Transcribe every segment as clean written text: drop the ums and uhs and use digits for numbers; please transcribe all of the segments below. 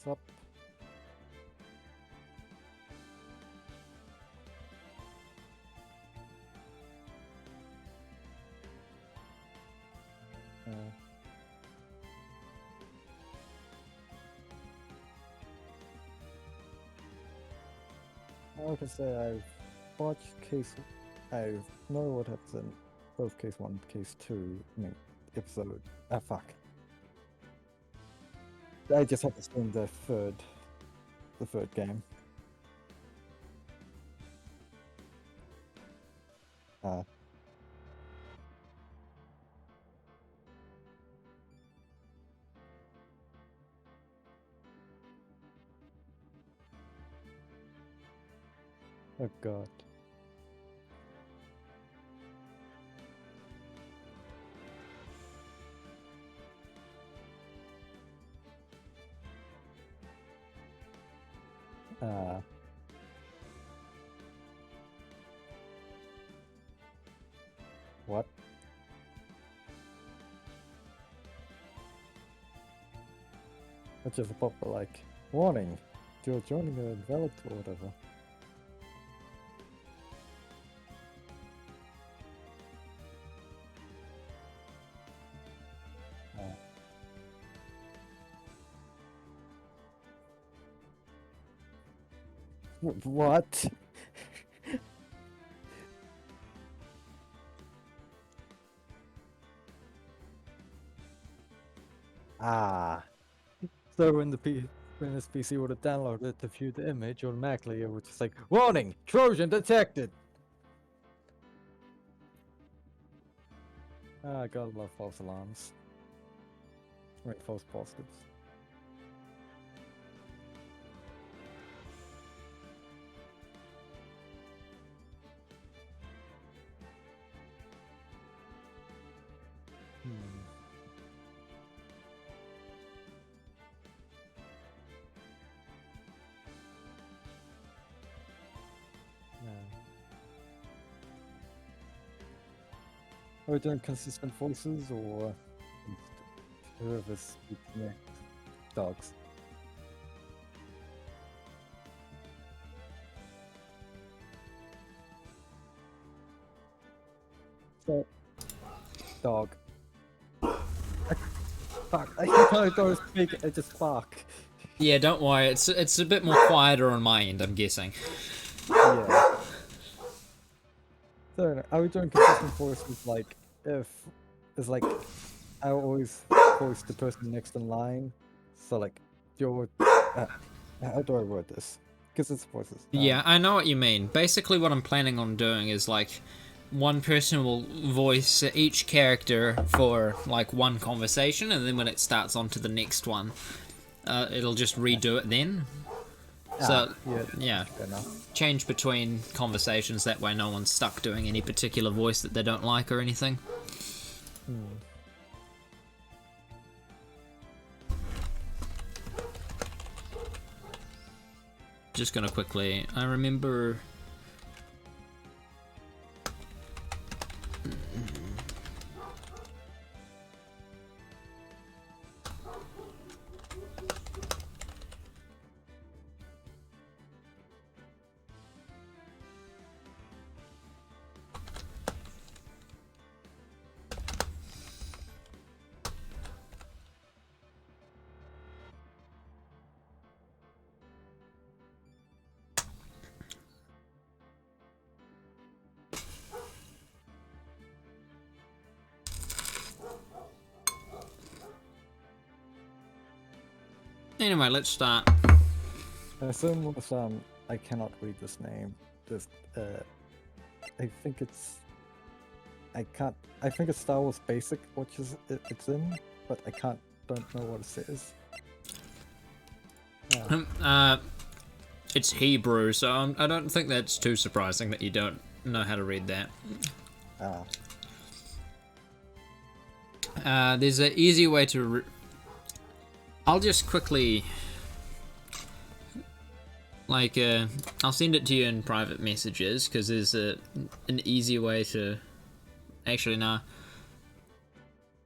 What's up? I can say I've watched case. I know what happens in both case 1 and case 2. I mean, episode. Ah, fuck. I just have to spend the third game. Ah. Oh god. What? Which is a pop like, warning, you're joining a invalid or whatever. What? Ah. So when this PC would have downloaded to view the image, automatically it would just like, warning, Trojan detected. Ah, gotta love false alarms. Right, false positives. Are we doing consistent voices or whoever speaks next? Dogs. So, dog. Fuck, I can't go speak, I just bark. Yeah, don't worry, it's a bit more quieter on my end, I'm guessing. Yeah. So, are we doing consistent voices like, if it's like, I always voice the person next in line, so like, you're, how do I word this? Because it's voices. Yeah, I know what you mean. Basically what I'm planning on doing is like, one person will voice each character for like one conversation, and then when it starts on to the next one, it'll just redo it then. So, yeah, change between conversations, that way no one's stuck doing any particular voice that they don't like or anything. Just gonna quickly, I remember... Anyway, let's start. Assume with I cannot read this name. Just I think it's I think it's Star Wars Basic, which is it's in, but I don't know what it says. It's Hebrew, so I don't think that's too surprising that you don't know how to read that. There's an easy way to... I'll just quickly... Like, I'll send it to you in private messages, because there's an easy way to... Actually, no.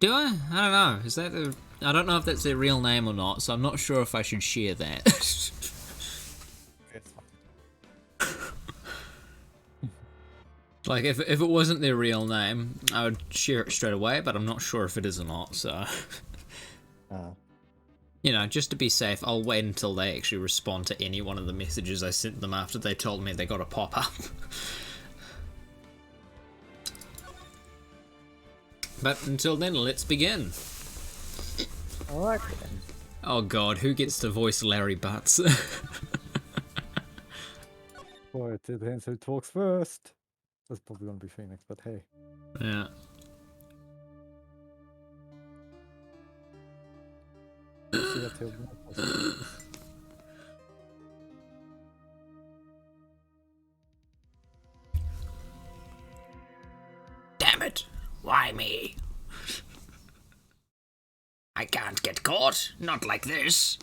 Do I? I don't know. Is that I don't know if that's their real name or not, so I'm not sure if I should share that. It's fine. Like, if it wasn't their real name, I would share it straight away, but I'm not sure if it is or not, so... You know, just to be safe, I'll wait until they actually respond to any one of the messages I sent them after they told me they got a pop-up. But until then, let's begin. Alright then. Oh god, who gets to voice Larry Butts? Boy, it depends who talks first. That's probably gonna be Phoenix, but hey. Yeah. See that till Damn it! Why me? I can't get caught, not like this.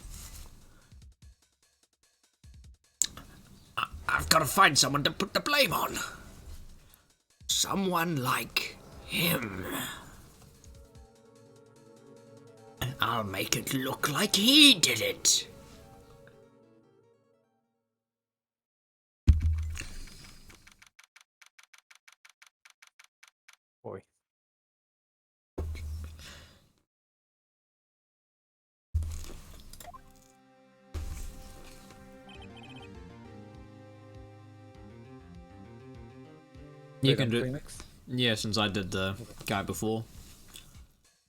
I've got to find someone to put the blame on. Someone like him. And I'll make it look like he did it. boy. You Wait, can I'm do... Phoenix. Yeah, since I did the guy before.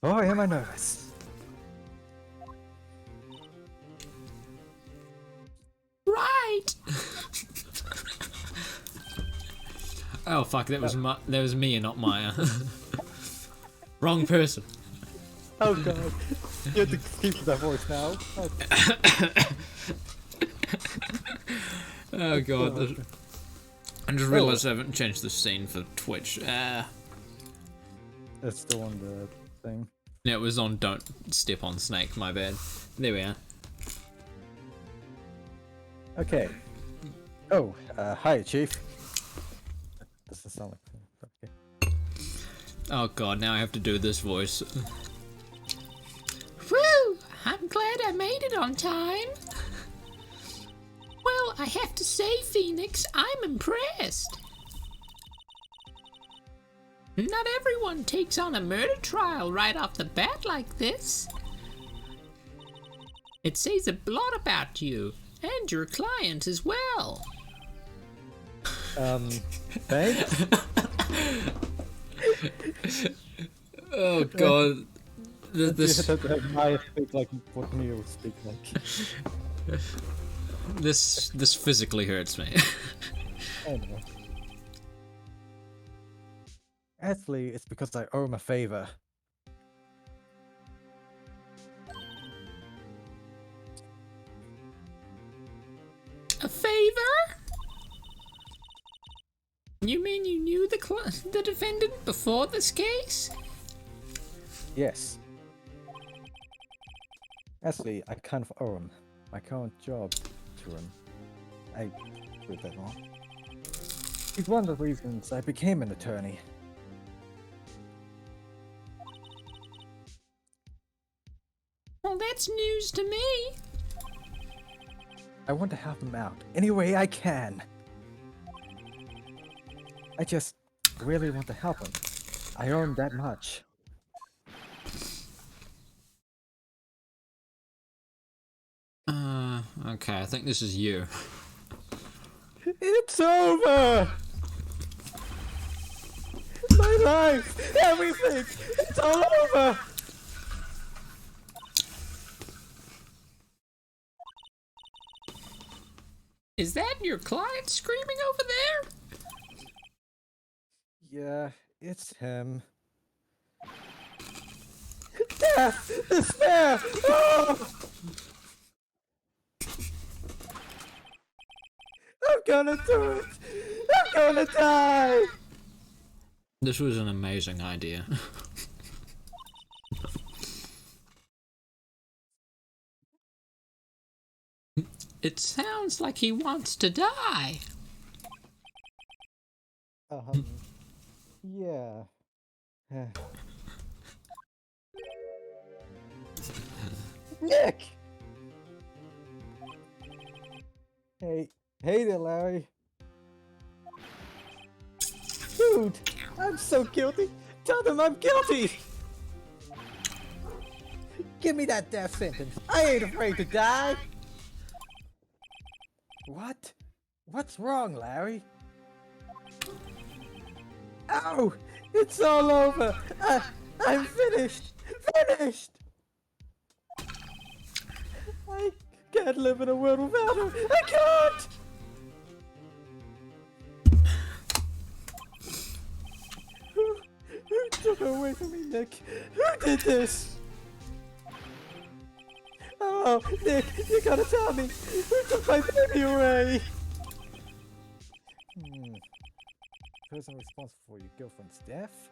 Oh, am I nervous? Right! Oh fuck, that was me and not Maya. Wrong person. Oh god. You have to keep that voice now. Oh god. I just realised I haven't changed the scene for Twitch. It's still on the thing. Yeah, it was on Don't Step on Snake, my bad. There we are. Okay. Oh, hi, Chief. Doesn't sound like okay. Oh god, now I have to do this voice. Woo! I'm glad I made it on time. Well, I have to say, Phoenix, I'm impressed. Not everyone takes on a murder trial right off the bat like this. It says a lot about you, and your client as well. Thanks? Oh god. This I speak like what Neo speak like. this physically hurts me. Anyway. Actually, it's because I owe him a favor. A favor? You mean you knew the defendant before this case? Yes. Actually, I kind of owe him my current job to him. I did that wrong. He's one of the reasons I became an attorney. Well, that's news to me. I want to help him out any way I can. I just really want to help him. I owe him that much. Okay, I think this is you. It's over! My life! Everything! It's all over! Is that your client screaming over there? Yeah, it's him. Death! Despair! Oh! I'm gonna do it! I'm gonna die! This was an amazing idea. It sounds like he wants to die. Yeah. Nick! Hey there, Larry. Dude, I'm so guilty. Tell them I'm guilty. Give me that death sentence. I ain't afraid to die. What? What's wrong, Larry? Ow! It's all over. I'm finished. Finished. I can't live in a world without her. I can't. Who took her away from me, Nick? Who did this? Oh, Nick, you gotta tell me. Who took my baby away? Person responsible for your girlfriend's death?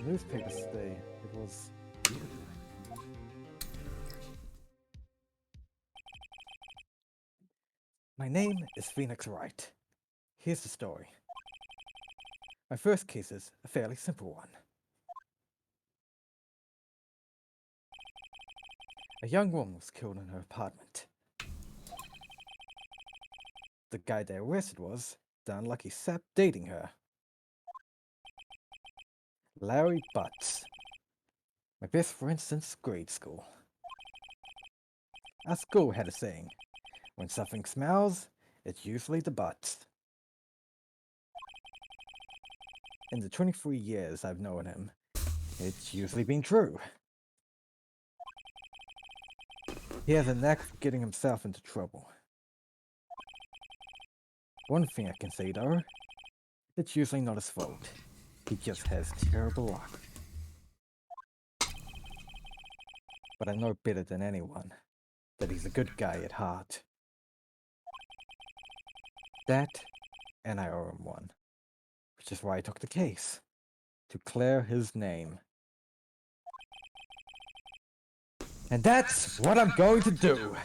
Newspapers say it was you. My name is Phoenix Wright. Here's the story. My first case is a fairly simple one. A young woman was killed in her apartment. The guy they arrested was the unlucky sap dating her. Larry Butts. My best friend since grade school. Our school had a saying, when something smells, it's usually the butts. In the 23 years I've known him, it's usually been true. He has a knack for getting himself into trouble. One thing I can say though, it's usually not his fault. He just has terrible luck. But I know better than anyone that he's a good guy at heart. That, and I owe him one. Which is why I took the case. To clear his name. And that's what I'm going to do!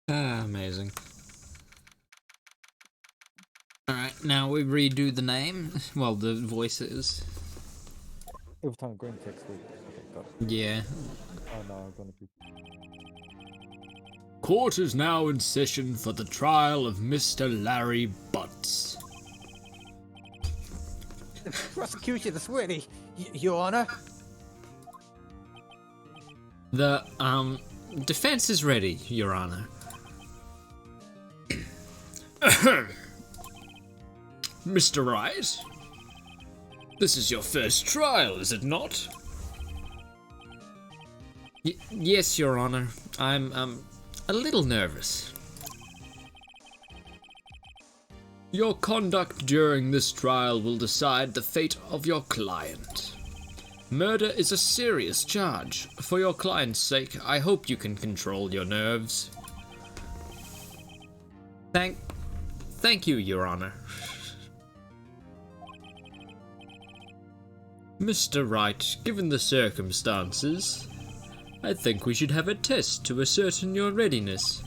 Amazing. Alright, now we redo the name. Well, the voices. Every time green text we... Okay, got it. Yeah. Oh no, I'm gonna be... Court is now in session for the trial of Mr. Larry Butts. The prosecution is ready, Your Honor. The, defense is ready, Your Honor. Mr. Wright? This is your first trial, is it not? Yes, Your Honor. I'm, a little nervous. Your conduct during this trial will decide the fate of your client. Murder is a serious charge. For your client's sake, I hope you can control your nerves. Thank you, Your Honor. Mr. Wright, given the circumstances, I think we should have a test to ascertain your readiness.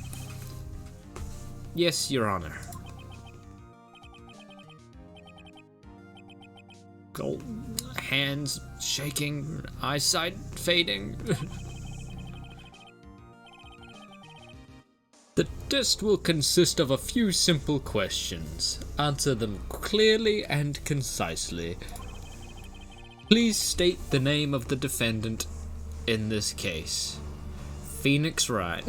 Yes, Your Honor. Oh, hands shaking, eyesight fading. The test will consist of a few simple questions. Answer them clearly and concisely. Please state the name of the defendant in this case. Phoenix Wright.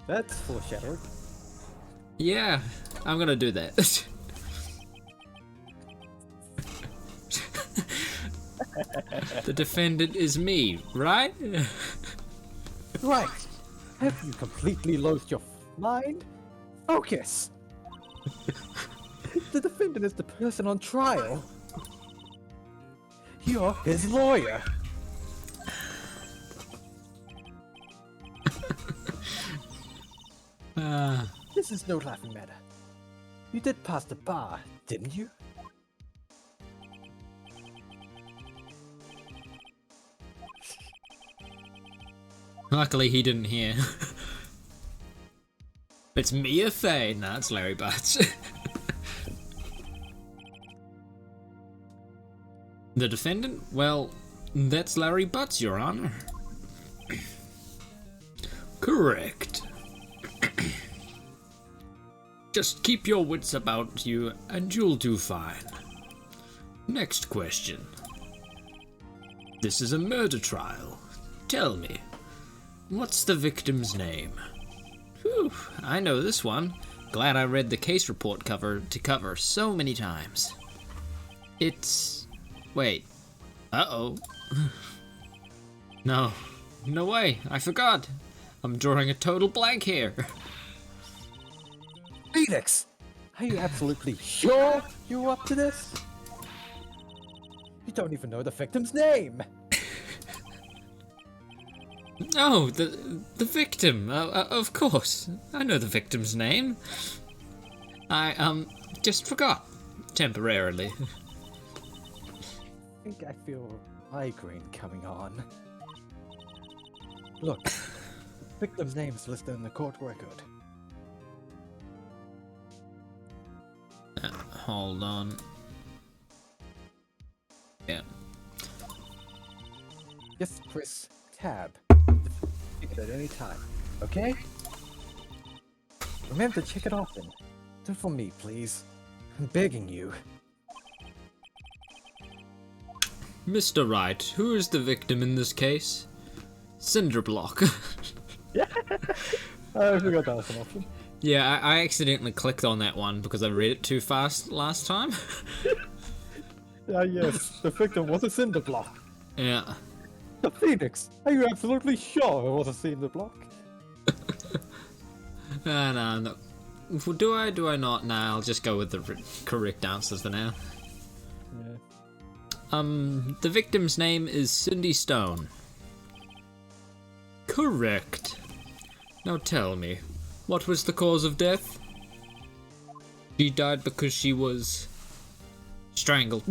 That's foreshadowing. Yeah, I'm gonna do that. The defendant is me, right? Right. Have you completely lost your mind? Focus. The defendant is the person on trial. You're his lawyer. This is no laughing matter. You did pass the bar, didn't you? Luckily he didn't hear. It's Mia Fey. No, it's Larry Butts. The defendant? Well, that's Larry Butts, Your Honor. Correct. Just keep your wits about you and you'll do fine. Next question. This is a murder trial. Tell me, what's the victim's name? Whew, I know this one. Glad I read the case report cover to cover so many times. It's... Wait. Uh-oh. No. No way. I forgot. I'm drawing a total blank here. Phoenix! Are you absolutely sure you're up to this? You don't even know the victim's name! Oh, the victim. Of course. I know the victim's name. I, just forgot. Temporarily. I think I feel a migraine coming on. Look, the victim's name is listed in the court record. Hold on. Yeah. Just press tab check it at any time, okay? Remember to check it often. Do it for me, please. I'm begging you. Mr. Wright, who is the victim in this case? Cinderblock. Yeah, I forgot that was an option. Yeah, I accidentally clicked on that one because I read it too fast last time. Yes, the victim was a cinder block. Yeah. The Phoenix, are you absolutely sure it was a cinder block? No. Do I not? Nah, I'll just go with the correct answers for now. Yeah. The victim's name is Cindy Stone. Correct. Now tell me, what was the cause of death? She died because she was strangled.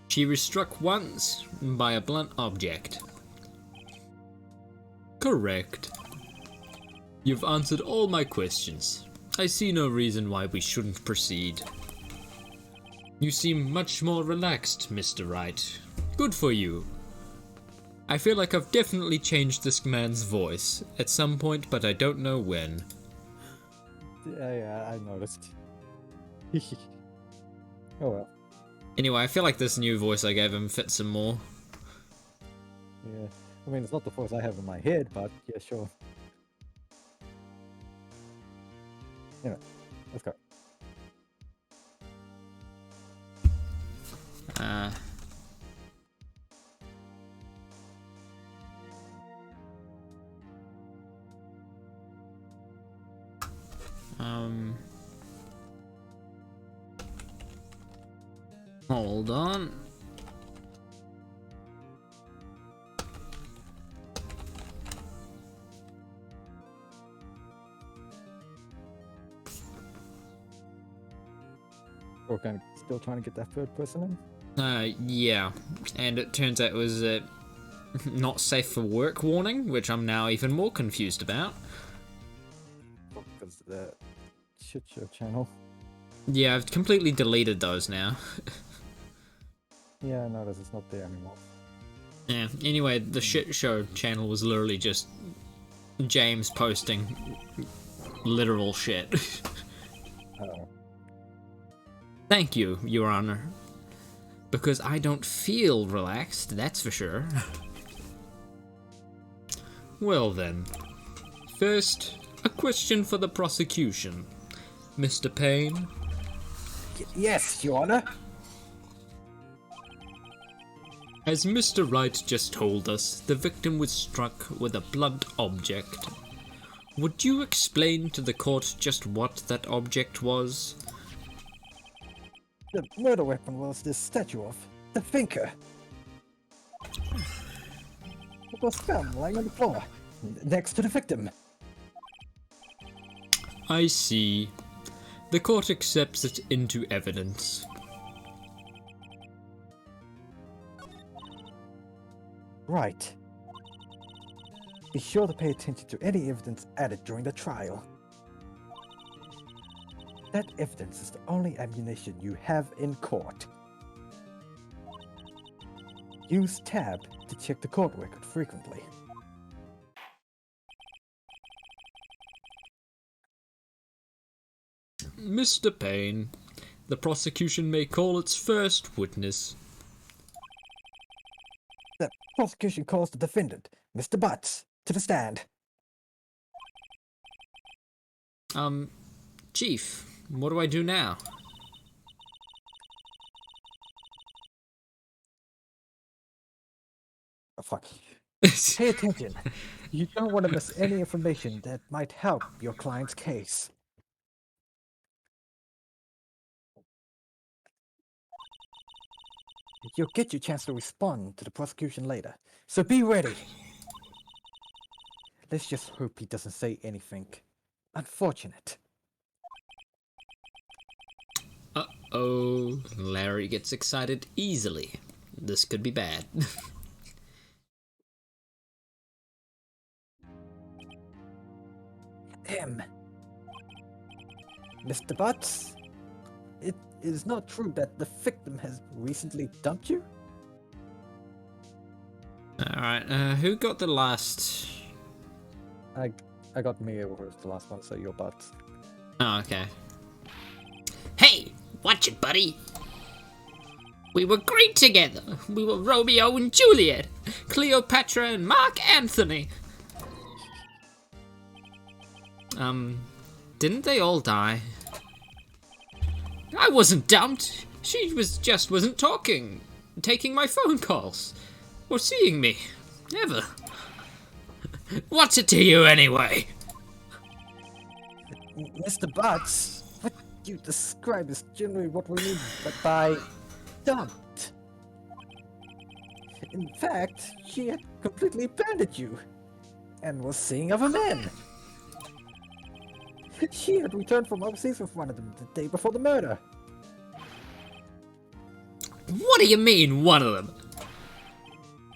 She was struck once by a blunt object. Correct. You've answered all my questions. I see no reason why we shouldn't proceed. You seem much more relaxed, Mr. Wright. Good for you. I feel like I've definitely changed this man's voice at some point, but I don't know when. Yeah, I noticed. Oh well. Anyway, I feel like this new voice I gave him fits him more. Yeah. I mean, it's not the voice I have in my head, but yeah, sure. Anyway, let's go. Hold on. We're kind of still trying to get that third person in. Yeah, and it turns out it was a not safe for work warning, which I'm now even more confused about. Because the shit show channel. Yeah, I've completely deleted those now. Yeah, I noticed it's not there anymore. Yeah, anyway, the shit show channel was literally just James posting literal shit. Uh-oh. Thank you, Your Honor. Because I don't feel relaxed, that's for sure. Well then. First, a question for the prosecution. Mr. Payne? Yes, Your Honor. As Mr. Wright just told us, the victim was struck with a blunt object. Would you explain to the court just what that object was? The murder weapon was this statue of the thinker. It was found lying on the floor, next to the victim. I see. The court accepts it into evidence. Right. Be sure to pay attention to any evidence added during the trial. That evidence is the only ammunition you have in court. Use Tab to check the court record frequently. Mr. Payne, the prosecution may call its first witness. The prosecution calls the defendant, Mr. Butts, to the stand. Chief, what do I do now? Oh, fuck. Pay attention. You don't want to miss any information that might help your client's case. You'll get your chance to respond to the prosecution later, so be ready. Let's just hope he doesn't say anything unfortunate. Uh-oh, Larry gets excited easily. This could be bad. Mr. Butts, it is not true that the victim has recently dumped you? Alright, who got the last... I got me over the last one, so your Butts. Oh, okay. Hey, watch it, buddy! We were great together. We were Romeo and Juliet, Cleopatra and Mark Anthony. Didn't they all die? I wasn't dumped. She wasn't talking, taking my phone calls, or seeing me, ever. What's it to you anyway? Mr. Butts, what you describe is generally what we mean by dumped. In fact, she had completely abandoned you and was seeing other men. She had returned from overseas with one of them the day before the murder. What do you mean, one of them?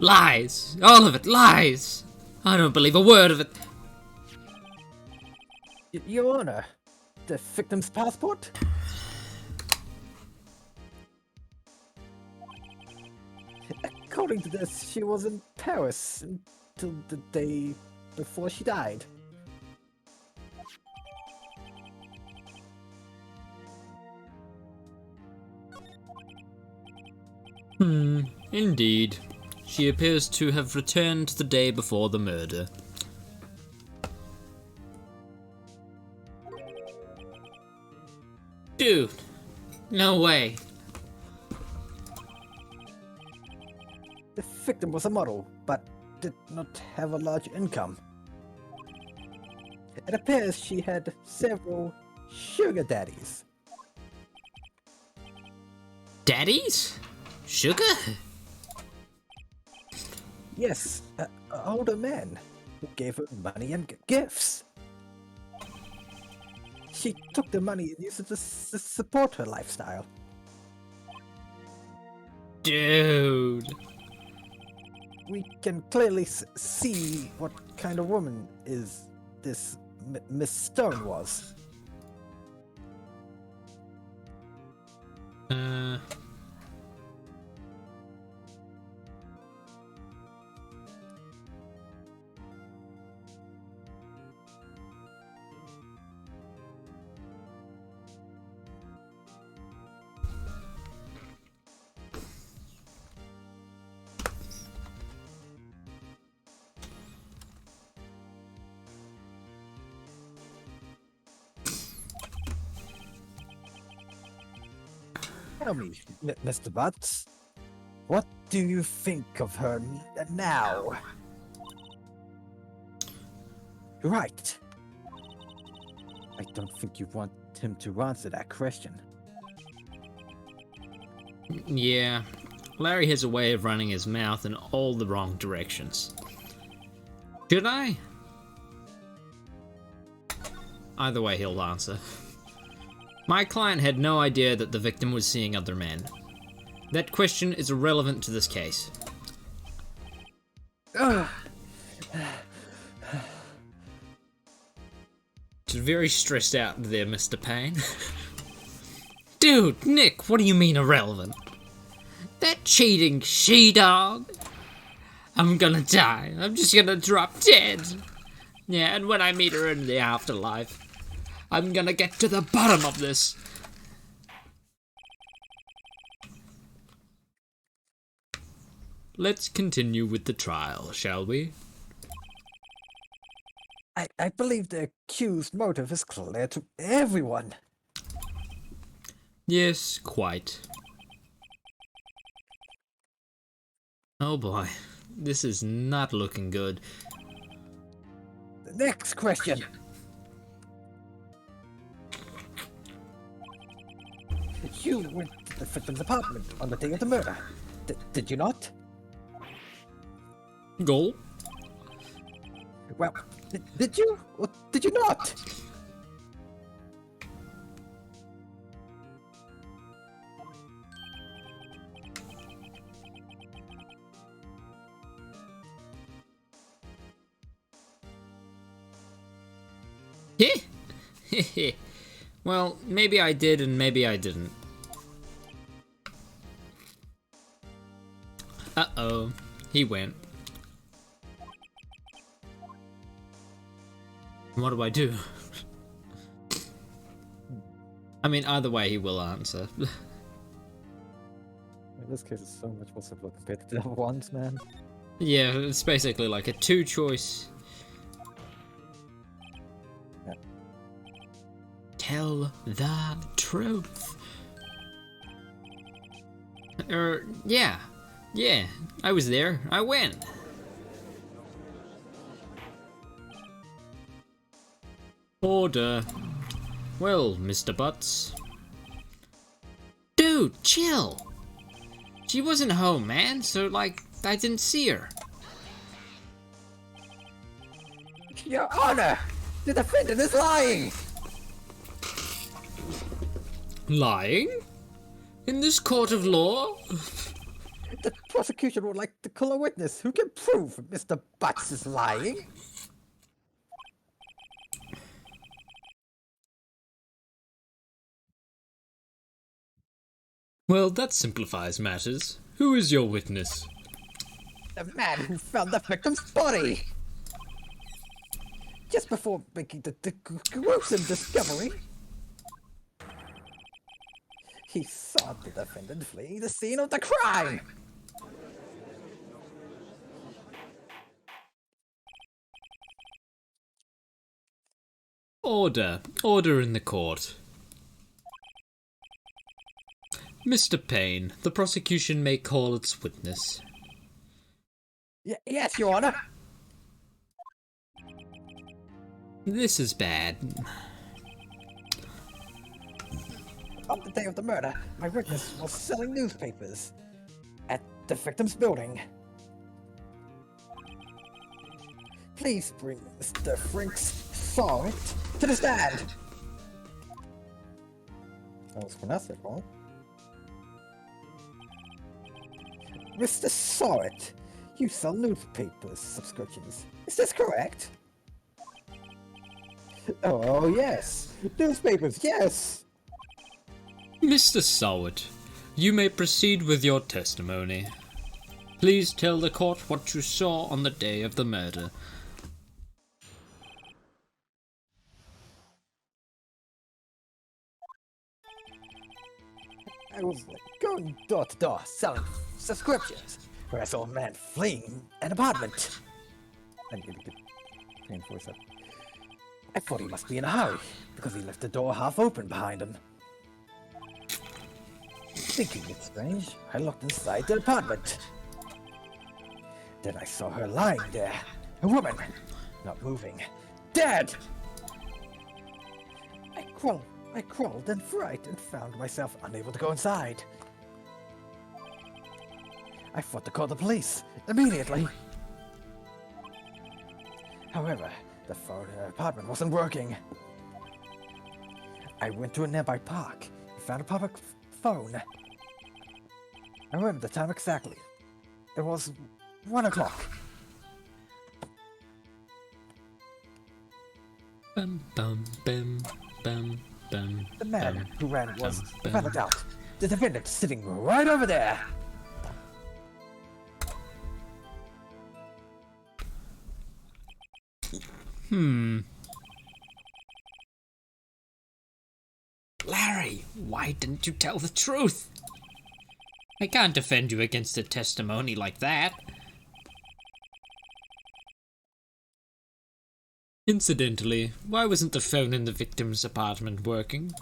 Lies. All of it, lies. I don't believe a word of it. Your Honor, the victim's passport? According to this, she was in Paris until the day before she died. Indeed. She appears to have returned the day before the murder. Dude, no way. The victim was a model, but did not have a large income. It appears she had several sugar daddies. Daddies? Sugar? Yes, older men who gave her money and gifts. She took the money and used it to support her lifestyle. Dude. We can clearly see what kind of woman is this Miss Stone was. Tell me, Mr. Butts, what do you think of her now? Right. I don't think you want him to answer that question. Yeah, Larry has a way of running his mouth in all the wrong directions. Should I? Either way, he'll answer. My client had no idea that the victim was seeing other men. That question is irrelevant to this case. Just very stressed out there, Mr. Payne. Dude, Nick, what do you mean irrelevant? That cheating she-dog. I'm gonna die. I'm just gonna drop dead. Yeah, and when I meet her in the afterlife, I'm gonna get to the bottom of this. Let's continue with the trial, shall we? I believe the accused's motive is clear to everyone. Yes, quite. Oh boy, this is not looking good. The next question. You went to the victim's apartment on the day of the murder. Did you not? Goal? Well, did you or did you not? Well, maybe I did and maybe I didn't. Uh-oh, he went. What do I do? I mean, either way, he will answer. In this case, it's so much more simpler compared to the other ones, man. Yeah, it's basically like a two-choice. Yeah. Tell the truth. Yeah. Yeah, I was there. I went. Order. Well, Mr. Butts. Dude, chill. She wasn't home, man, so, like, I didn't see her. Your Honor! The defendant is lying! Lying? In this court of law? The prosecution would like to call a witness who can prove Mr. Butts is lying. Well, that simplifies matters. Who is your witness? The man who found the victim's body! Just before making the gruesome discovery, he saw the defendant fleeing the scene of the crime! Order. Order in the court. Mr. Payne, the prosecution may call its witness. Yes, Your Honor. This is bad. On the day of the murder, my witness was selling newspapers at the victim's building. Please bring Mr. Franks saw it to the stand. I was pronounced it wrong. Mr. Sawit, you sell newspapers subscriptions. Is this correct? Oh yes, newspapers, yes. Mr. Sowett, you may proceed with your testimony. Please tell the court what you saw on the day of the murder. I was going door to door selling subscriptions when I saw a man fleeing an apartment. I need to get Payne voice up. I thought he must be in a hurry because he left the door half open behind him. Thinking it strange, I looked inside the apartment. Then I saw her lying there, a woman, not moving, dead. I crawled in fright and found myself unable to go inside. I thought to call the police immediately. However, the phone in the apartment wasn't working. I went to a nearby park and found a public phone. I remember the time exactly. It was 1 o'clock. Bum bum bum bum The man who ran was, without a doubt, the defendant sitting right over there. Larry, why didn't you tell the truth? I can't defend you against a testimony like that. Incidentally, why wasn't the phone in the victim's apartment working?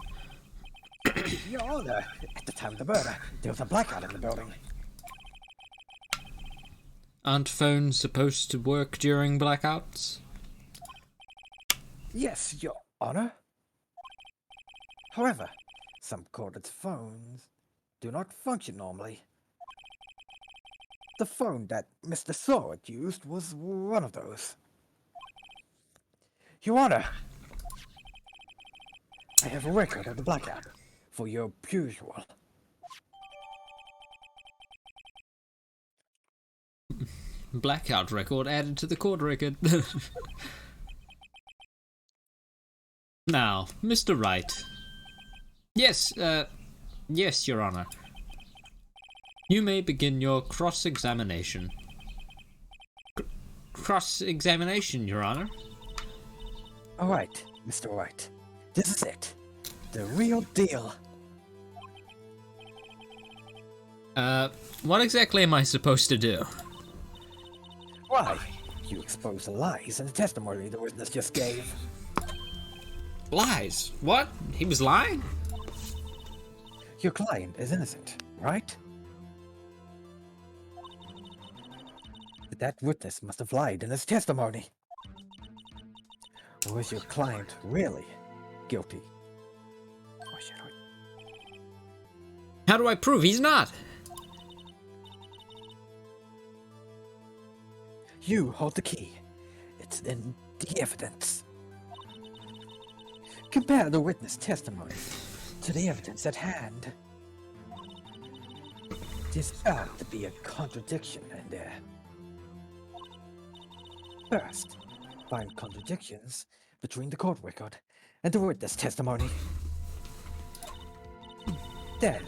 Your Honor, at the time of the murder, there was a blackout in the building. Aren't phones supposed to work during blackouts? Yes, Your Honor. However, some corded phones do not function normally. The phone that Mr. Sword used was one of those. Your Honor, I have a record of the blackout for your perusal. Blackout record added to the court record. Now, Mr. Wright. Yes, yes, Your Honor. You may begin your cross-examination. Cross-examination, Your Honor. All right, Mr. White. This is it. The real deal. What exactly am I supposed to do? Why? You expose the lies in the testimony the witness just gave. Lies? What? He was lying? Your client is innocent, right? But that witness must have lied in his testimony. Or is your client really guilty? Or should I? How do I prove he's not? You hold the key. It's in the evidence. Compare the witness testimony to the evidence at hand. There's bound to be a contradiction in there. First, find contradictions between the court record and the witness testimony. Then,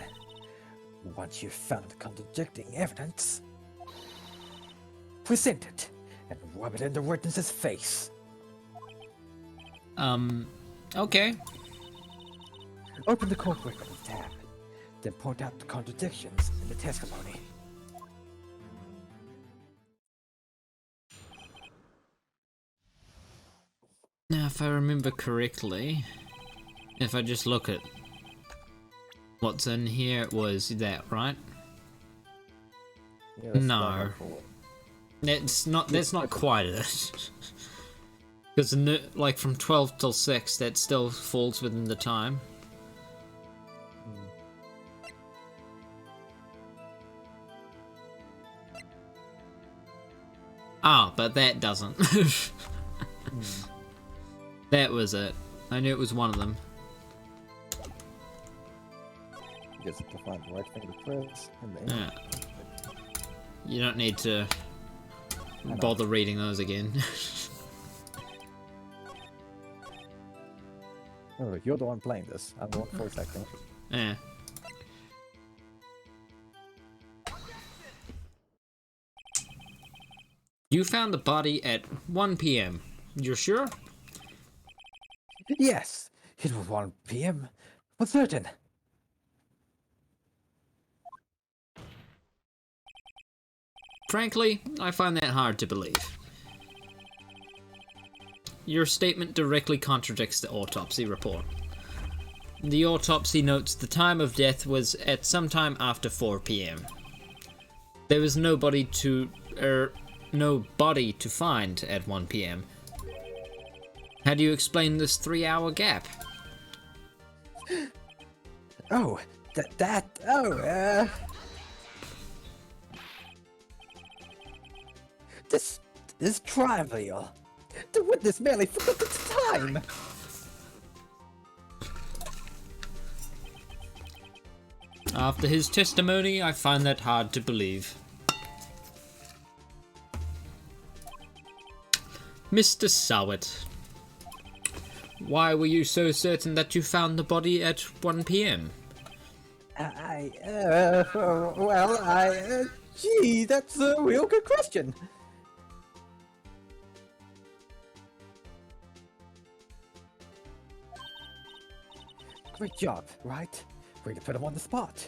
once you've found contradicting evidence, present it and rub it in the witness's face. Okay. Open the court record tab, then point out the contradictions in the testimony. Now, if I remember correctly, if I just look at what's in here, it was that, right? Yeah, that's No. not helpful. That's not quite it. Because, like, from 12 till 6, that still falls within the time. Ah, but that doesn't. That was it. I knew it was one of them. You just have to find the right thing to press, and then Yeah. You don't need to bother reading those again. oh, look, you're the one playing this. I'm the one for a second. Yeah. You found the body at 1 p.m. You're sure? Yes, it was 1 p.m. for certain. Frankly, I find that hard to believe. Your statement directly contradicts the autopsy report. The autopsy notes the time of death was at some time after 4 p.m. There was no body to find at 1 p.m. How do you explain this 3-hour gap? Oh, This is trivial. The witness merely forgot the time. After his testimony, I find that hard to believe. Mr. Sowett, Why were you so certain that you found the body at 1 p.m.? Gee, that's a real good question. Great job, right? Way to put him on the spot.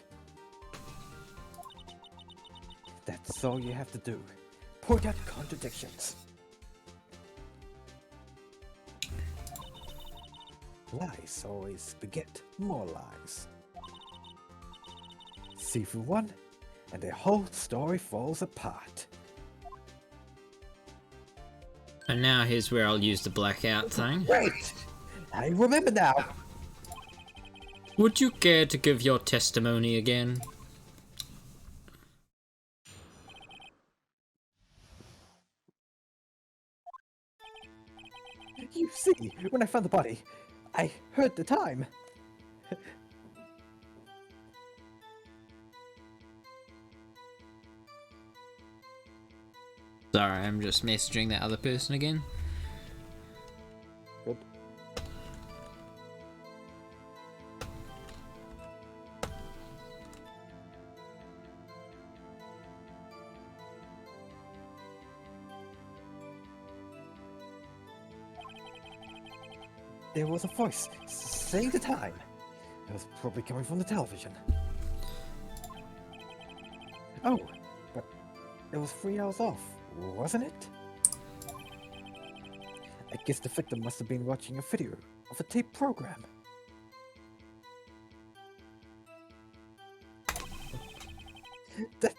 That's all you have to do. Point out contradictions. Lies always beget more lies. See through one, and the whole story falls apart. And now here's where I'll use the blackout thing. Wait! I remember now! Would you care to give your testimony again? You see, when I found the body, I heard the time. Sorry, I'm just messaging that other person again. Good. There was a voice saying the time. It was probably coming from the television. Oh, but it was 3 hours off, wasn't it? I guess the victim must have been watching a video of a tape program.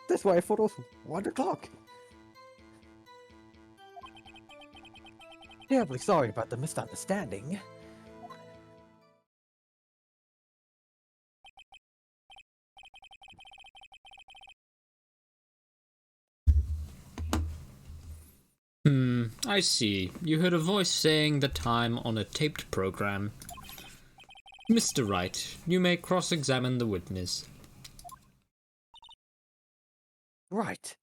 That's why I thought it was 1 o'clock. Terribly sorry about the misunderstanding. I see. You heard a voice saying the time on a taped program. Mr. Wright, you may cross-examine the witness. Right.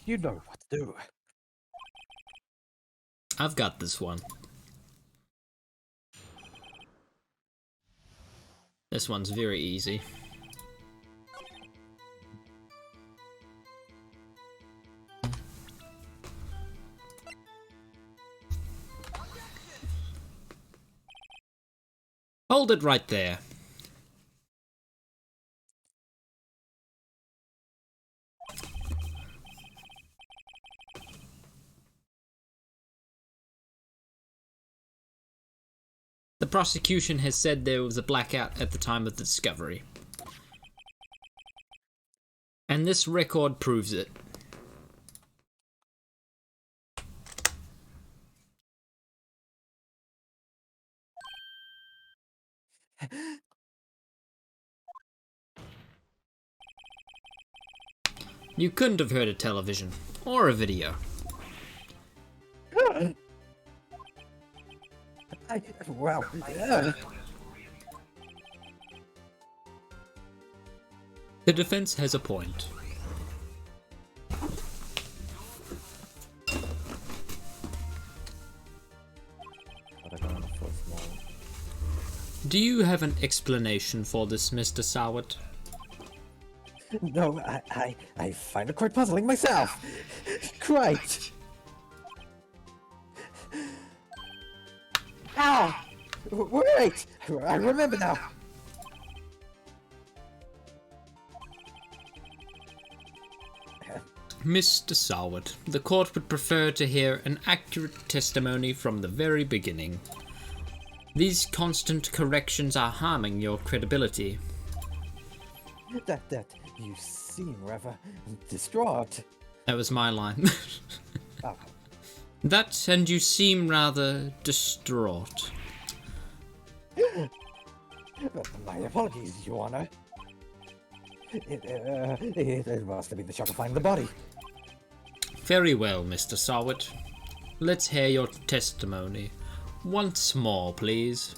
You know what to do. I've got this one. This one's very easy. Hold it right there. The prosecution has said there was a blackout at the time of the discovery. And this record proves it. You couldn't have heard a television or a video. Well, The defense has a point. But I don't know for small. Do you have an explanation for this, Mr. Sowett? no, I find it quite puzzling myself. Quite. Ah! Wait! I remember now. Mr. Sowett, the court would prefer to hear an accurate testimony from the very beginning. These constant corrections are harming your credibility. That you seem rather distraught. That was my line. Ah, That, and you seem rather distraught. my apologies, Your Honor. It must have been the shock of finding the body. Very well, Mr. Sowett. Let's hear your testimony. Once more, please.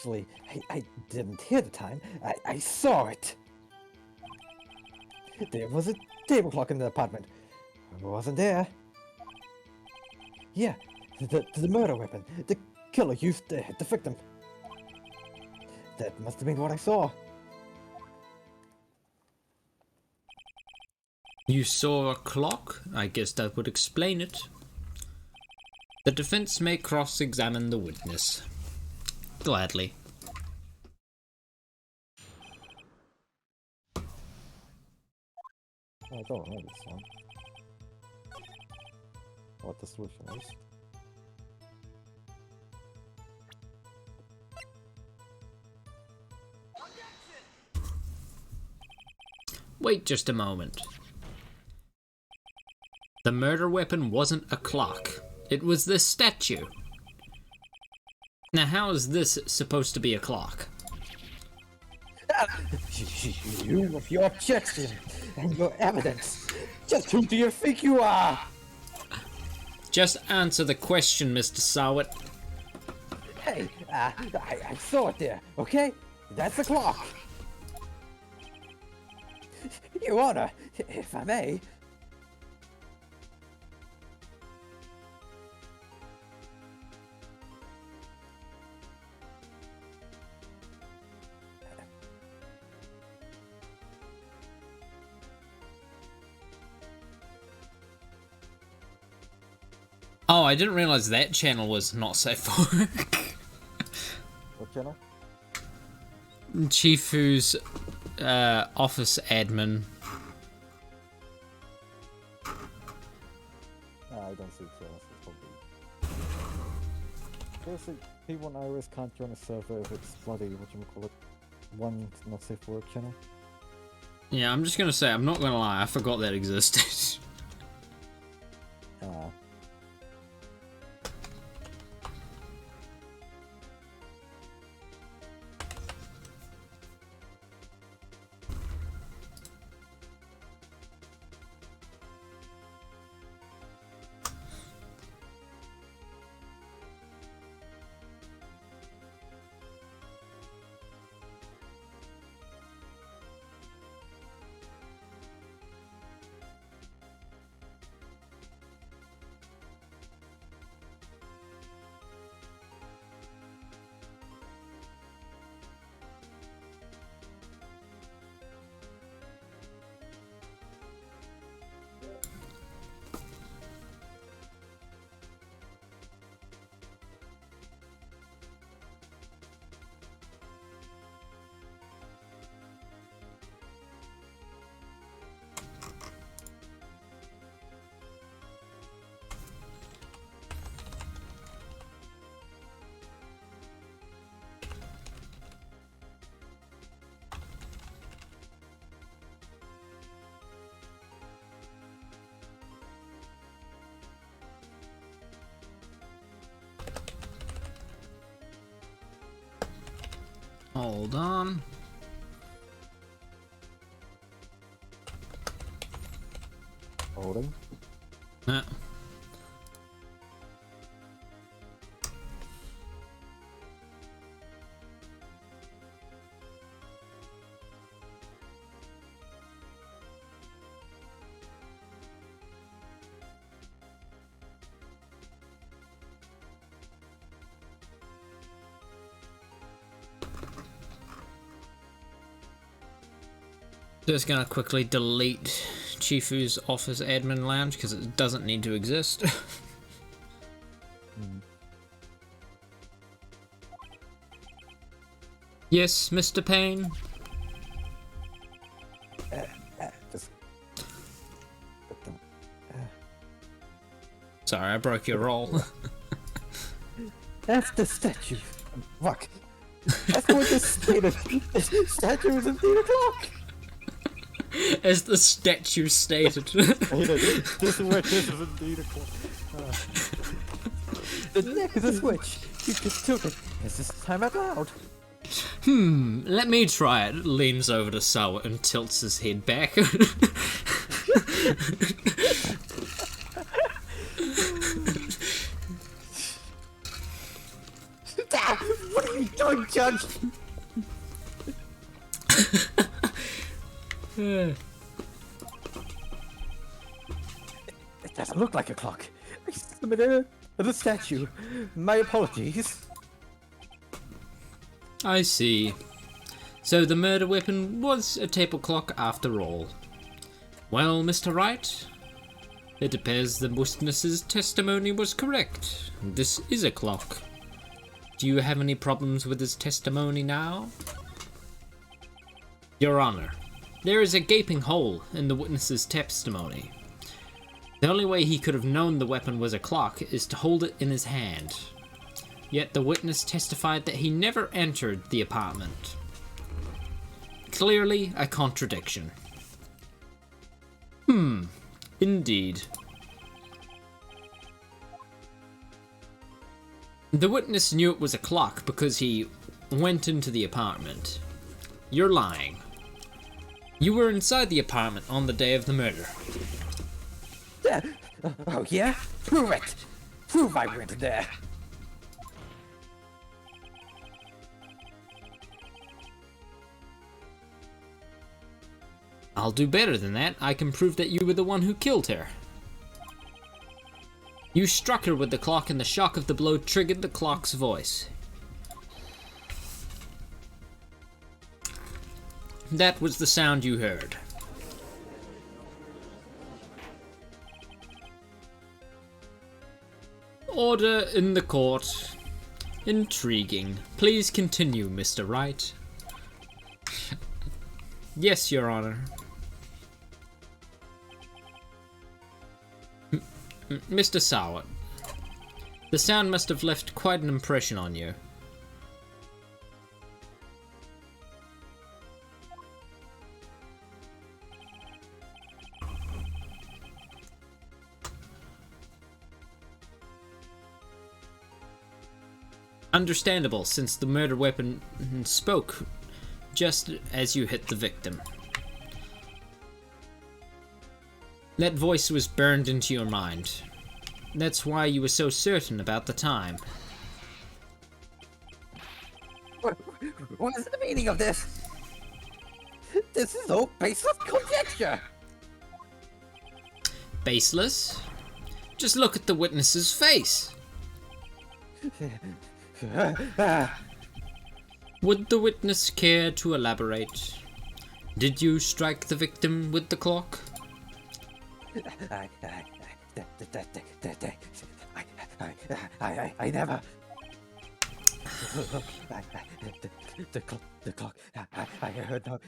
Actually, I didn't hear the time. I saw it. There was a table clock in the apartment. I wasn't there. Yeah, the murder weapon. The killer used to hit the victim. That must have been what I saw. You saw a clock? I guess that would explain it. The defense may cross-examine the witness. Gladly. I don't know this one. What the solution is. Wait just a moment. The murder weapon wasn't a clock. It was this statue. Now how is this supposed to be a clock? You with your objection and your evidence. Just who do you think you are? Just answer the question, Mr. Sawit. Hey, I saw it there, okay? That's the clock. Your Honor, if I may. Oh, I didn't realize that channel was not safe for work. What channel? Chifu's office admin. I don't see channels. It's probably. Seriously, people on iOS can't join a server if it's bloody, whatchamacallit, one not safe for work channel. Yeah, I'm just gonna say, I'm not gonna lie, I forgot that existed. Ah. Hold on. Holding. Uh, Just gonna quickly delete Chifu's office admin lounge because it doesn't need to exist. Yes, Mr. Payne? Just. Put them. Sorry, I broke your roll. That's the statue. Fuck. That's what this stated. The statue is indeed a clock. As the statue stated. This switch is indeed a clock. The neck is a switch. You just took it. Is this time out loud? Let me try it. Leans over to Sawa and tilts his head back. What are you doing, Judge? It doesn't look like a clock. I submitted the statue. My apologies. I see. So the murder weapon was a table clock after all. Well, Mr. Wright, it appears the witness's testimony was correct. This is a clock. Do you have any problems with his testimony now? Your Honor, there is a gaping hole in the witness's testimony. The only way he could have known the weapon was a clock is to hold it in his hand. Yet the witness testified that he never entered the apartment. Clearly a contradiction. Indeed. The witness knew it was a clock because he went into the apartment. You're lying. You were inside the apartment on the day of the murder. Oh yeah? Prove it! Prove I went there! I'll do better than that. I can prove that you were the one who killed her. You struck her with the clock and the shock of the blow triggered the clock's voice. That was the sound you heard. Order in the court. Intriguing. Please continue, Mr. Wright. Yes, Your Honor. Mr. Sowett, the sound must have left quite an impression on you. Understandable, since the murder weapon spoke just as you hit the victim. That voice was burned into your mind. That's why you were so certain about the time. What is the meaning of this? This is all baseless conjecture! Baseless? Just look at the witness's face. Would the witness care to elaborate? Did you strike the victim with the clock? I never. The clock. I heard no.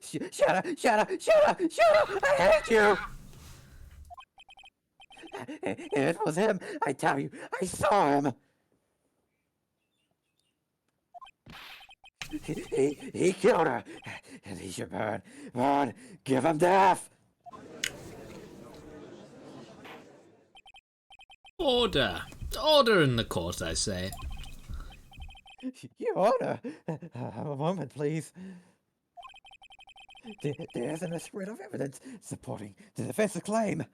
Shut up! I hate you! It was him. I tell you, I saw him. He killed her, and he should burn, give him death. Order in the court, I say. Your Honor, a moment, please. There isn't a shred of evidence supporting the defense's claim.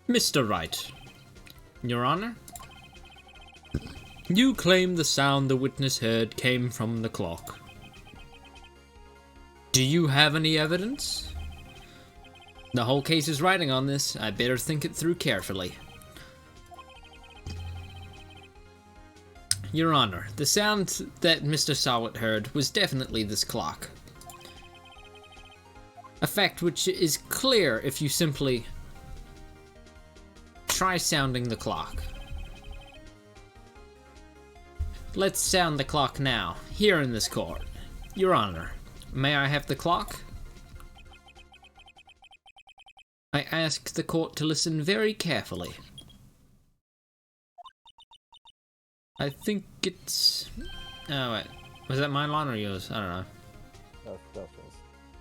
Mr. Wright, Your Honor, you claim the sound the witness heard came from the clock. Do you have any evidence? The whole case is riding on this. I better think it through carefully. Your Honor, the sound that Mr. Sowett heard was definitely this clock. A fact which is clear if you simply try sounding the clock. Let's sound the clock now, here in this court. Your Honor, may I have the clock? I ask the court to listen very carefully. I think it's... Oh wait, was that my line or yours? I don't know. That's yours.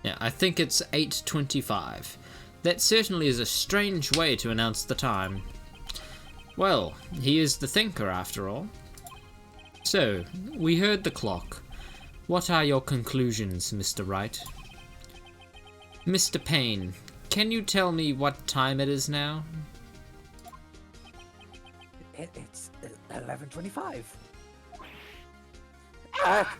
Yeah, I think it's 8:25. That certainly is a strange way to announce the time. Well, he is the thinker after all. So, we heard the clock. What are your conclusions, Mr. Wright? Mr. Payne, can you tell me what time it is now? It's 11:25. Ah!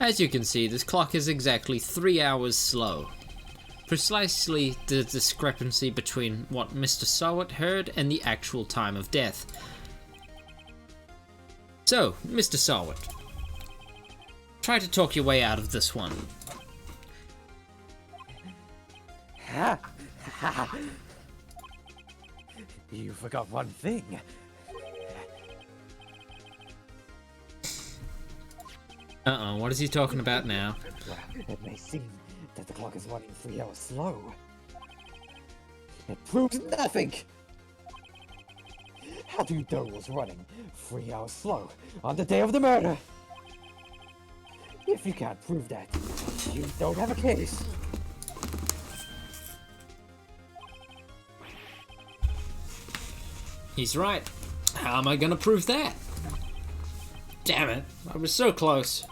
As you can see, this clock is exactly 3 hours slow. Precisely the discrepancy between what Mr. Sawat heard and the actual time of death. So, Mr. Sawat, try to talk your way out of this one. Ha! Ha! You forgot one thing. Uh-oh, what is he talking about now? It may seem that the clock is running 3 hours slow. It proves nothing! How do you know it was running 3 hours slow on the day of the murder? If you can't prove that, you don't have a case. He's right. How am I gonna prove that? Damn it, I was so close.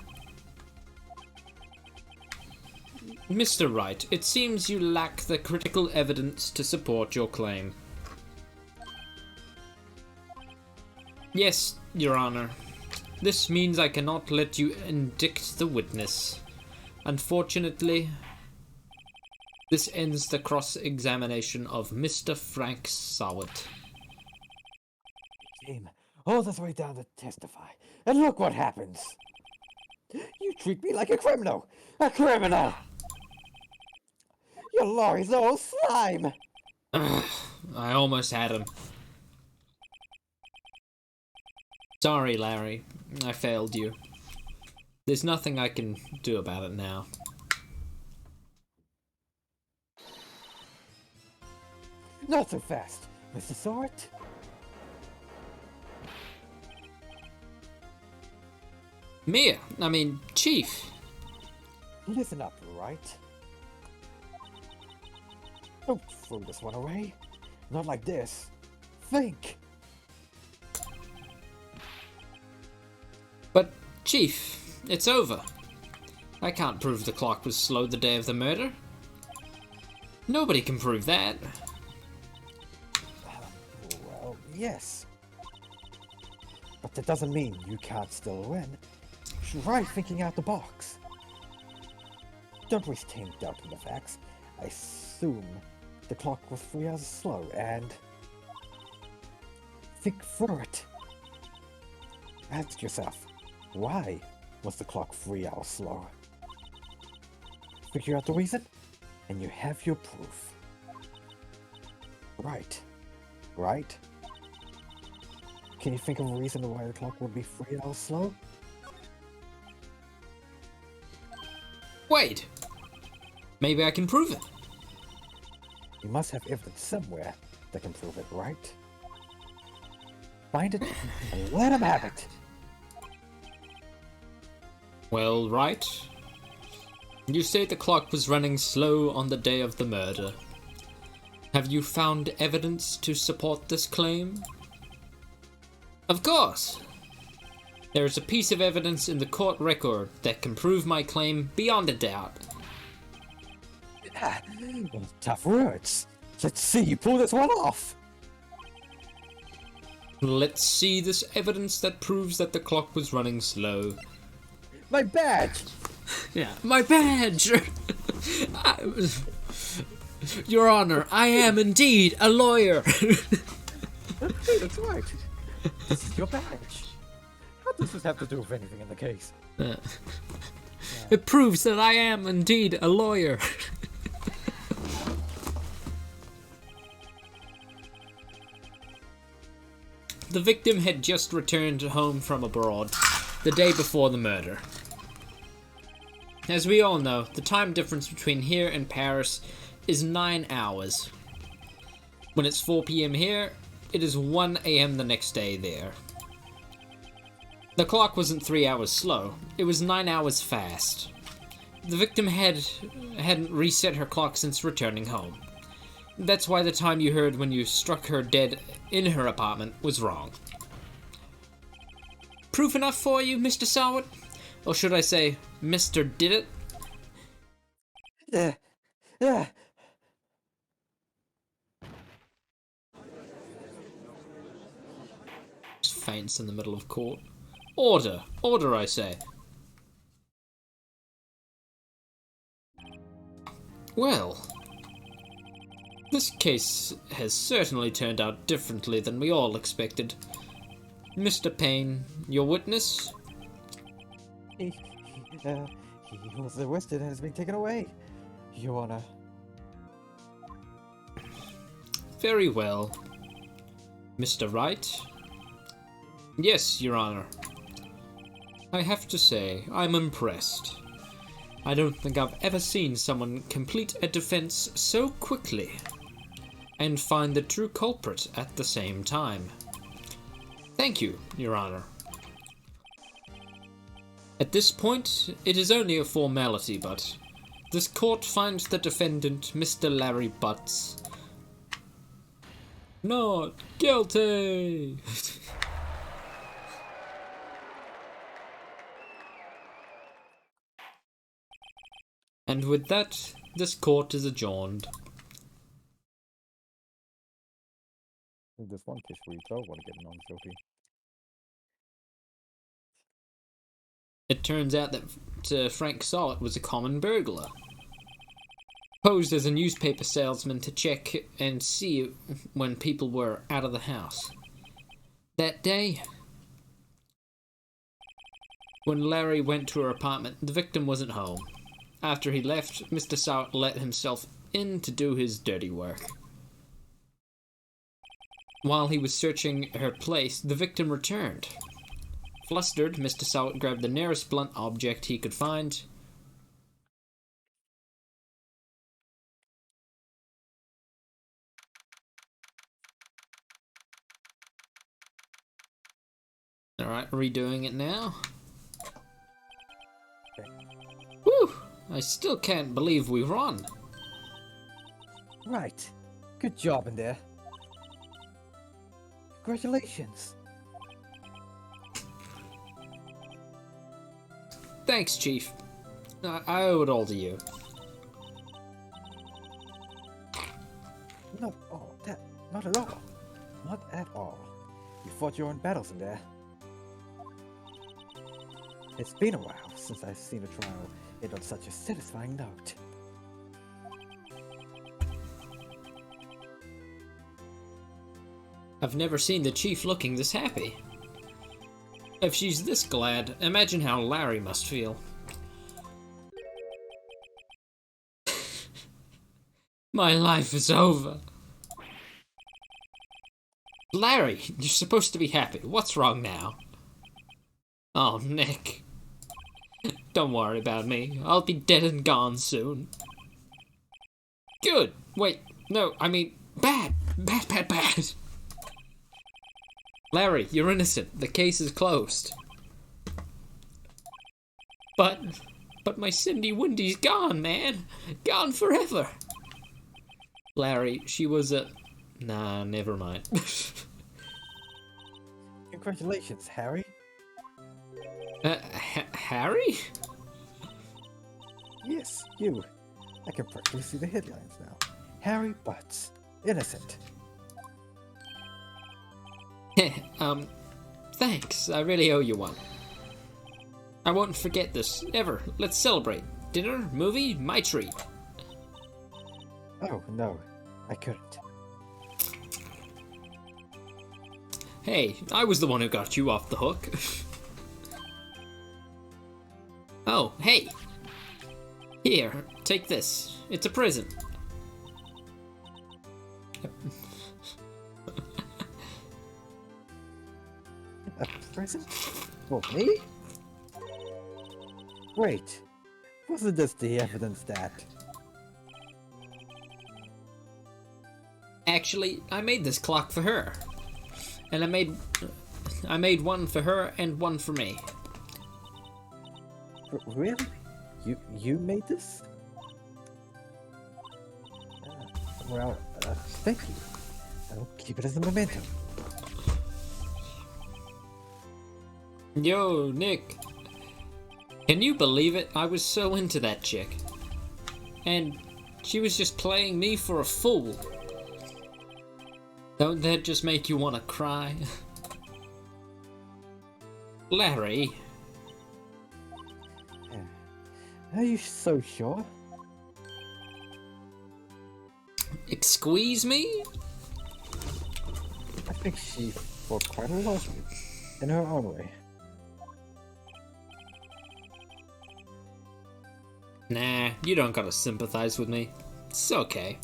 Mr. Wright, it seems you lack the critical evidence to support your claim. Yes, Your Honor. This means I cannot let you indict the witness. Unfortunately, this ends the cross-examination of Mr. Frank Sawat. Came all this way down to testify, and look what happens. You treat me like a criminal! A criminal! Your lorry's all slime! Ugh, I almost had him. Sorry, Larry. I failed you. There's nothing I can do about it now. Not so fast, Mr. Sawat. Chief. Listen up, right? Don't throw this one away. Not like this. Think. But, Chief, it's over. I can't prove the clock was slow the day of the murder. Nobody can prove that. Well, yes. But that doesn't mean you can't still win. Try thinking out the box. Don't waste time doubting the facts. I assume the clock was 3 hours slow, and think through it. Ask yourself, why was the clock 3 hours slow? Figure out the reason, and you have your proof. Right. Right? Can you think of a reason why the clock would be 3 hours slow? Wait! Maybe I can prove it. You must have evidence somewhere that can prove it, right? Find it and let him have it. Well, right. You say the clock was running slow on the day of the murder. Have you found evidence to support this claim? Of course! There is a piece of evidence in the court record that can prove my claim beyond a doubt. Tough words. Let's see you pull this one off. Let's see this evidence that proves that the clock was running slow. My badge! Yeah, my badge! Your Honor, I am indeed a lawyer! That's right. This is your badge. What does this have to do with anything in the case? It proves that I am indeed a lawyer. The victim had just returned home from abroad the day before the murder. As we all know, the time difference between here and Paris is 9 hours. When it's 4 p.m. here, it is 1 a.m. the next day there. The clock wasn't 3 hours slow, it was 9 hours fast. The victim hadn't reset her clock since returning home. That's why the time you heard when you struck her dead in her apartment was wrong. Proof enough for you, Mr. Sawat? Or should I say, Mr. Did It? faints in the middle of court. Order! Order, I say! Well, this case has certainly turned out differently than we all expected. Mr. Payne, your witness? He was arrested and has been taken away, Your Honor. Very well. Mr. Wright? Yes, Your Honor. I have to say, I'm impressed. I don't think I've ever seen someone complete a defense so quickly and find the true culprit at the same time. Thank you, Your Honor. At this point, it is only a formality, but this court finds the defendant, Mr. Larry Butts, not guilty. And with that, this court is adjourned. In this one case where you don't want to get non-guilty. It turns out that Frank Solid was a common burglar. Posed as a newspaper salesman to check and see when people were out of the house. That day, when Larry went to her apartment, the victim wasn't home. After he left, Mr. Sowett let himself in to do his dirty work. While he was searching her place, the victim returned. Flustered, Mr. Sowett grabbed the nearest blunt object he could find. Alright, redoing it now. Okay. Whew! I still can't believe we won. Right. Good job in there. Congratulations. Thanks, Chief. I owe it all to you. Not all that. Not at all. Not at all. You fought your own battles in there. It's been a while since I've seen a trial end on such a satisfying note. I've never seen the Chief looking this happy. If she's this glad, imagine how Larry must feel. My life is over. Larry, you're supposed to be happy. What's wrong now? Oh, Nick. Don't worry about me. I'll be dead and gone soon. Good. Wait, no, I mean, bad. Bad. Larry, you're innocent. The case is closed. But my Cindy Windy's gone, man. Gone forever. Larry, she was a... Nah, never mind. Congratulations, Harry. Harry? Yes, you. I can practically see the headlines now. Harry Butts, innocent. Thanks. I really owe you one. I won't forget this, ever. Let's celebrate. Dinner, movie, my treat. Oh, no, I couldn't. Hey, I was the one who got you off the hook. Oh, hey! Here, take this. It's a present. A present? For me? Wait, wasn't this the evidence that... Actually, I made this clock for her. And I made one for her and one for me. Really? You made this? Well, thank you. I'll keep it as a memento. Yo, Nick. Can you believe it? I was so into that chick. And she was just playing me for a fool. Don't that just make you want to cry? Larry, Are you so sure? squeeze me? I think she thought quite a lot of you, in her own way. Nah, you don't gotta sympathize with me. It's okay.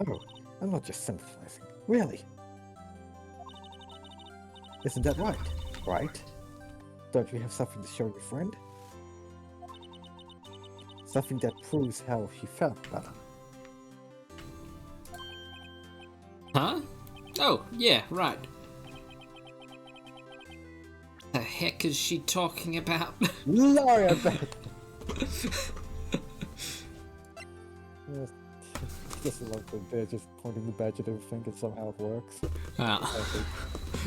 Oh, I'm not just sympathizing. Really? Isn't that right? Right? Don't you have something to show your friend? Something that proves how she felt about him. Huh? Oh, yeah, right. The heck is she talking about? Laurie, I bet! Yes, just love that they're just pointing the badge at everything and somehow it works.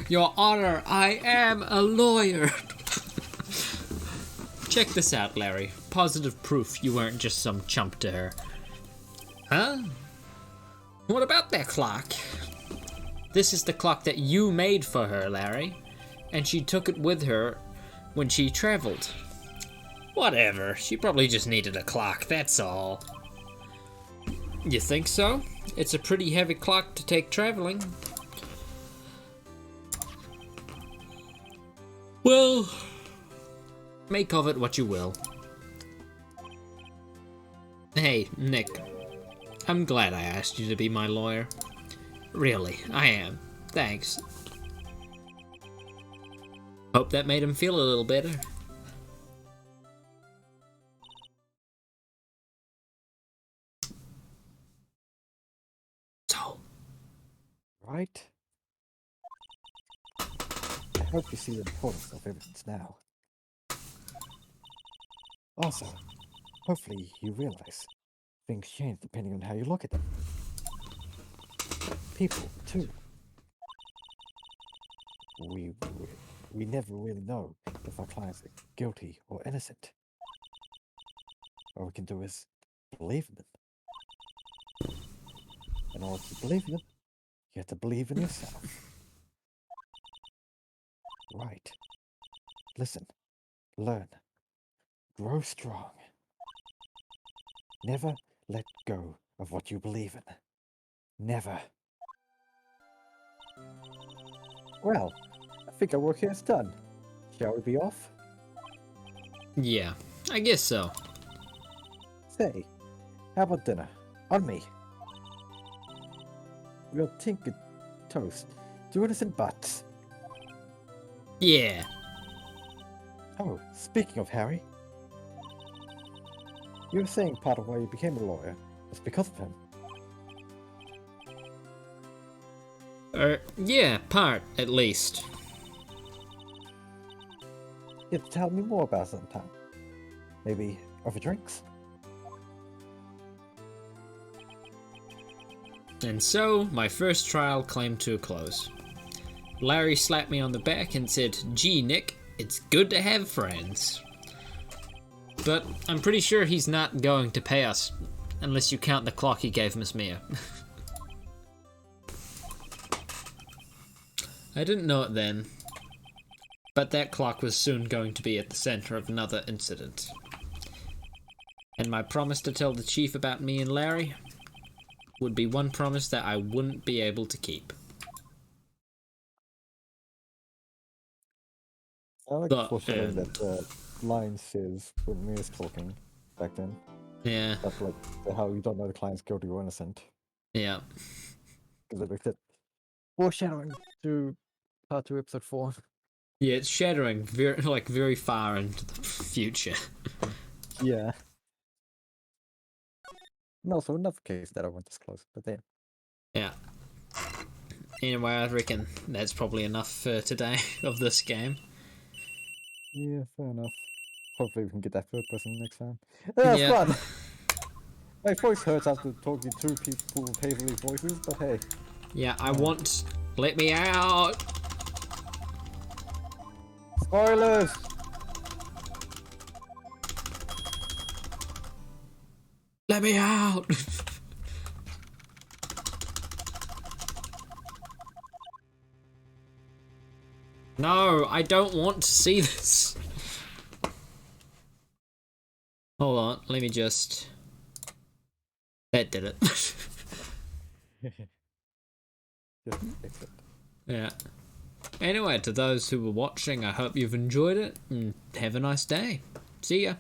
Your Honor, I am a lawyer. Check this out, Larry. Positive proof you weren't just some chump to her. Huh? What about that clock? This is the clock that you made for her, Larry. And she took it with her when she traveled. Whatever, she probably just needed a clock, that's all. You think so? It's a pretty heavy clock to take traveling. Well, make of it what you will. Hey, Nick. I'm glad I asked you to be my lawyer. Really, I am. Thanks. Hope that made him feel a little better. So, Right? I hope you see the importance of evidence now. Also, hopefully you realize things change depending on how you look at them. People, too. We never really know if our clients are guilty or innocent. All we can do is believe in them. In order to believe in them, you have to believe in yourself. Right. Listen. Learn. Grow strong. Never let go of what you believe in. Never. Well, I think our work here is done. Shall we be off? yeah, I guess so. Say, how about dinner? On me. We'll tinker toast to innocent butts. Yeah. Oh, speaking of Harry, you were saying part of why you became a lawyer was because of him. Yeah, part, at least. You have to tell me more about it sometime. Maybe over drinks? And so, my first trial came to a close. Larry slapped me on the back and said, "Gee, Nick, it's good to have friends." But I'm pretty sure he's not going to pay us, unless you count the clock he gave Miss Mia. I didn't know it then, but that clock was soon going to be at the center of another incident. And my promise to tell the chief about me and Larry would be one promise that I wouldn't be able to keep. I like The foreshadowing end. that line says when Mia's talking back then. Yeah, That's like how you don't know the client's guilty or innocent. yeah. Because it makes it foreshadowing to part 2, episode 4. Yeah, it's shadowing very far into the future. Yeah. And also another case that I won't disclose, but there. Yeah. Anyway, I reckon that's probably enough for today of this game. Yeah, fair enough. Hopefully we can get that third person next time. That's Yeah. fun! My voice hurts after talking to people with Haverly voices, but hey. Yeah, I want... Let me out! Spoilers! Let me out! No, I don't want to see this. Hold on, let me just... That did it. Just fix it. Yeah. Anyway, to those who were watching, I hope you've enjoyed it, and have a nice day. See ya.